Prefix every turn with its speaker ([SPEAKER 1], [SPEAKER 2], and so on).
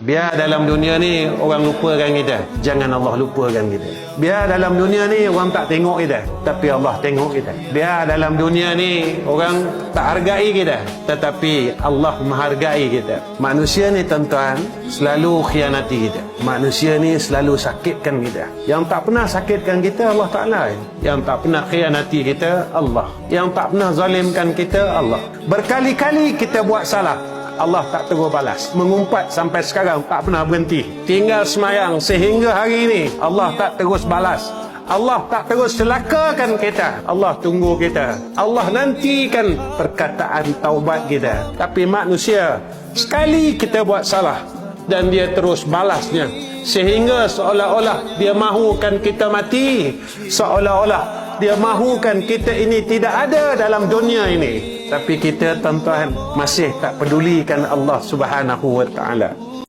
[SPEAKER 1] Biar dalam dunia ni orang lupakan kita, jangan Allah lupakan kita. Biar dalam dunia ni orang tak tengok kita, tapi Allah tengok kita. Biar dalam dunia ni orang tak hargai kita, tetapi Allah menghargai kita. Manusia ni tuan-tuan selalu khianati kita. Manusia ni selalu sakitkan kita. Yang tak pernah sakitkan kita Allah Ta'ala. Yang tak pernah khianati kita Allah. Yang tak pernah zalimkan kita Allah. Berkali-kali kita buat salah, Allah tak tegur balas. Mengumpat sampai sekarang tak pernah berhenti. Tinggal semayang sehingga hari ini Allah tak terus balas. Allah tak terus celakakan kita. Allah tunggu kita. Allah nantikan perkataan taubat kita. Tapi manusia, sekali kita buat salah dan dia terus balasnya, sehingga seolah-olah dia mahukan kita mati, seolah-olah dia mahukan kita ini tidak ada dalam dunia ini. Tapi kita tuan-tuan masih tak pedulikan Allah Subhanahu wa ta'ala.